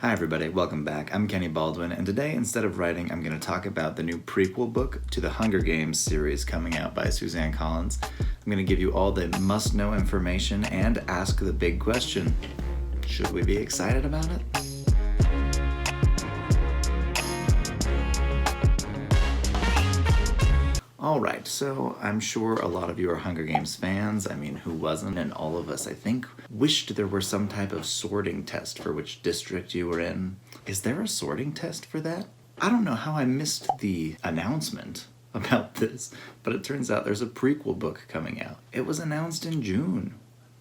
Hi everybody, welcome back. I'm Kenny Baldwin, and today, instead of writing, I'm going to talk about the new prequel book to the Hunger Games series coming out by Suzanne Collins. I'm going to give you all the must-know information and ask the big question. Should we be excited about it? Alright, so I'm sure a lot of you are Hunger Games fans. I mean, who wasn't? And all of us, I think, wished there were some type of sorting test for which district you were in. Is there a sorting test for that? I don't know how I missed the announcement about this, but it turns out there's a prequel book coming out. It was announced in June.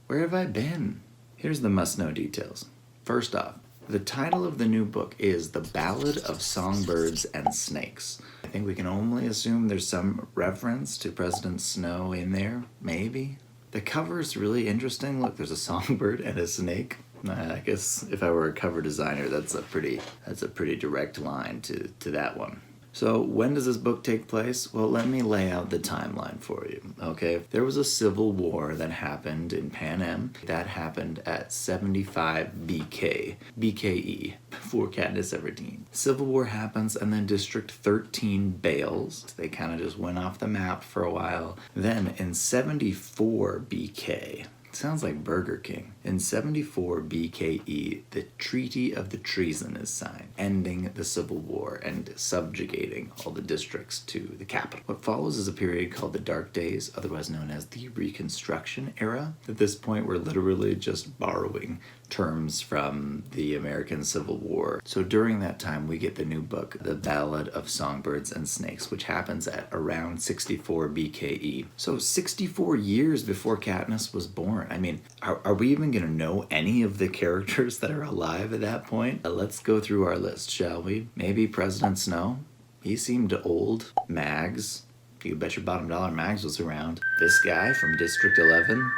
Where have I been? Here's the must-know details. First off, the title of the new book is The Ballad of Songbirds and Snakes. I think we can only assume there's some reference to President Snow in there, maybe. The cover is really interesting. Look, there's a songbird and a snake. I guess if I were a cover designer, that's a pretty direct line to that one. So when does this book take place? Well, let me lay out the timeline for you, okay? There was a civil war that happened in Panem. That happened at 75 BKE, before Katniss Everdeen. Civil war happens, and then District 13 bails. They kind of just went off the map for a while. Then in 74 BK, sounds like Burger King. In 74 BKE, the Treaty of the Treason is signed, ending the Civil War and subjugating all the districts to the capital. What follows is a period called the Dark Days, otherwise known as the Reconstruction Era. At this point, we're literally just borrowing terms from the American Civil War. So during that time, we get the new book, The Ballad of Songbirds and Snakes, which happens at around 64 BKE. So 64 years before Katniss was born. I mean, are we even going to know any of the characters that are alive at that point? Let's go through our list, shall we? Maybe President Snow? He seemed old. Mags. You bet your bottom dollar Mags was around. This guy from District 11.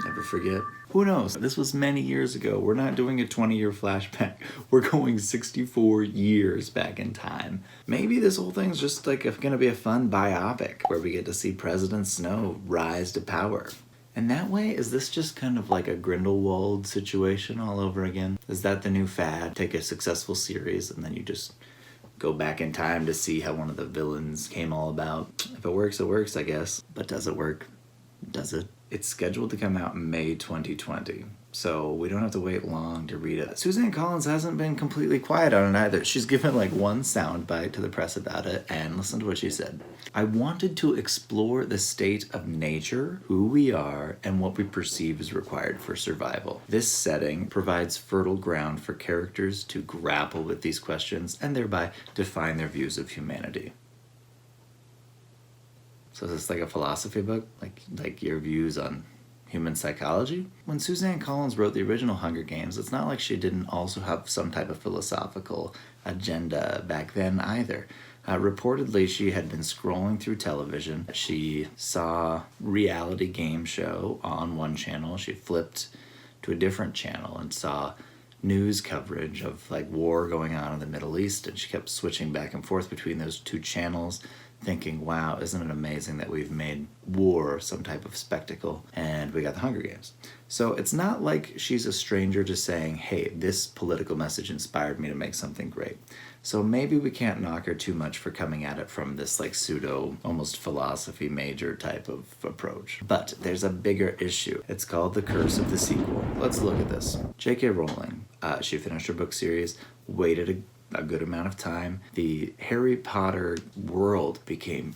Never forget. Who knows? This was many years ago. We're not doing a 20-year flashback. We're going 64 years back in time. Maybe this whole thing's just like going to be a fun biopic where we get to see President Snow rise to power. And that way, is this just kind of like a Grindelwald situation all over again? Is that the new fad? Take a successful series and then you just go back in time to see how one of the villains came all about. If it works, it works, I guess. But does it work? Does it? It's scheduled to come out in May 2020, so we don't have to wait long to read it. Suzanne Collins hasn't been completely quiet on it either. She's given like one soundbite to the press about it, and listen to what she said. I wanted to explore the state of nature, who we are, and what we perceive is required for survival. This setting provides fertile ground for characters to grapple with these questions and thereby define their views of humanity. So is this like a philosophy book? Like your views on human psychology? When Suzanne Collins wrote the original Hunger Games, it's not like she didn't also have some type of philosophical agenda back then either. Reportedly, she had been scrolling through television. She saw reality game show on one channel. She flipped to a different channel and saw news coverage of like war going on in the Middle East, and she kept switching back and forth between those two channels, thinking, wow, isn't it amazing that we've made war some type of spectacle, and we got the Hunger Games. So it's not like she's a stranger to saying, hey, this political message inspired me to make something great. So maybe we can't knock her too much for coming at it from this like pseudo, almost philosophy major type of approach. But there's a bigger issue. It's called The Curse of the Sequel. Let's look at this. J.K. Rowling, she finished her book series, waited a good amount of time. The Harry Potter world became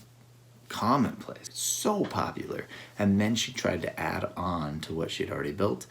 commonplace, so popular, and then she tried to add on to what she'd already built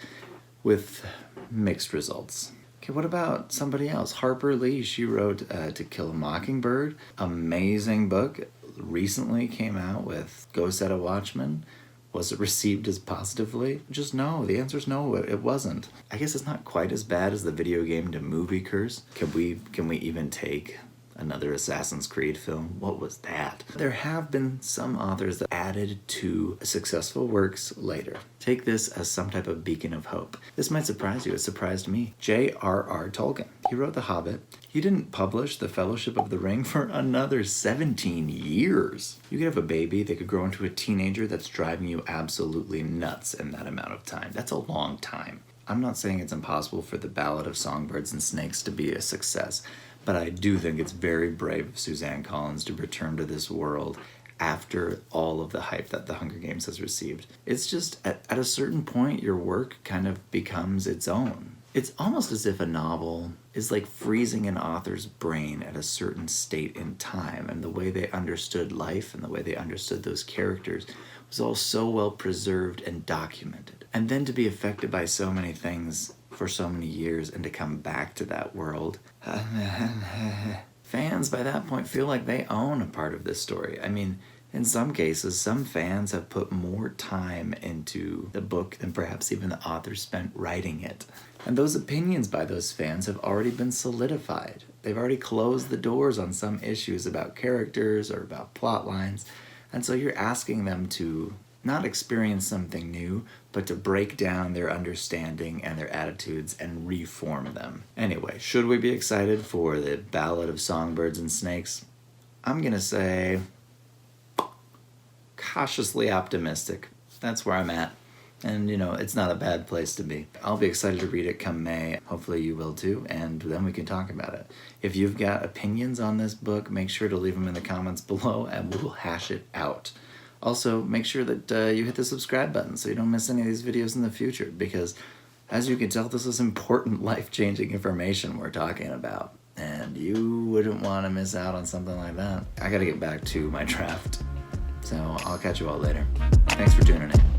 with mixed results. Okay, what about somebody else? Harper Lee, she wrote To Kill a Mockingbird, amazing book, recently came out with Go Set a Watchman. Was it received as positively? Just no. The answer is no, it wasn't. I guess it's not quite as bad as the video game to movie curse. Can we even take another Assassin's Creed film? What was that? There have been some authors that added to successful works later. Take this as some type of beacon of hope. This might surprise you. It surprised me. J.R.R. Tolkien. He wrote The Hobbit. He didn't publish The Fellowship of the Ring for another 17 years. You could have a baby that could grow into a teenager that's driving you absolutely nuts in that amount of time. That's a long time. I'm not saying it's impossible for the Ballad of Songbirds and Snakes to be a success, but I do think it's very brave of Suzanne Collins to return to this world after all of the hype that The Hunger Games has received. It's just, at a certain point, your work kind of becomes its own. It's almost as if a novel is like freezing an author's brain at a certain state in time, and the way they understood life and the way they understood those characters was all so well preserved and documented. And then to be affected by so many things for so many years and to come back to that world, fans by that point feel like they own a part of this story. I mean, in some cases, some fans have put more time into the book than perhaps even the author spent writing it. And those opinions by those fans have already been solidified. They've already closed the doors on some issues about characters or about plot lines. And so you're asking them to not experience something new, but to break down their understanding and their attitudes and reform them. Anyway, should we be excited for the Ballad of Songbirds and Snakes? I'm gonna say cautiously optimistic. That's where I'm at. And, it's not a bad place to be. I'll be excited to read it come May. Hopefully you will too, and then we can talk about it. If you've got opinions on this book, make sure to leave them in the comments below and we'll hash it out. Also, make sure that you hit the subscribe button so you don't miss any of these videos in the future, because as you can tell, this is important life-changing information we're talking about, and you wouldn't want to miss out on something like that. I gotta get back to my draft, so I'll catch you all later. Thanks for tuning in.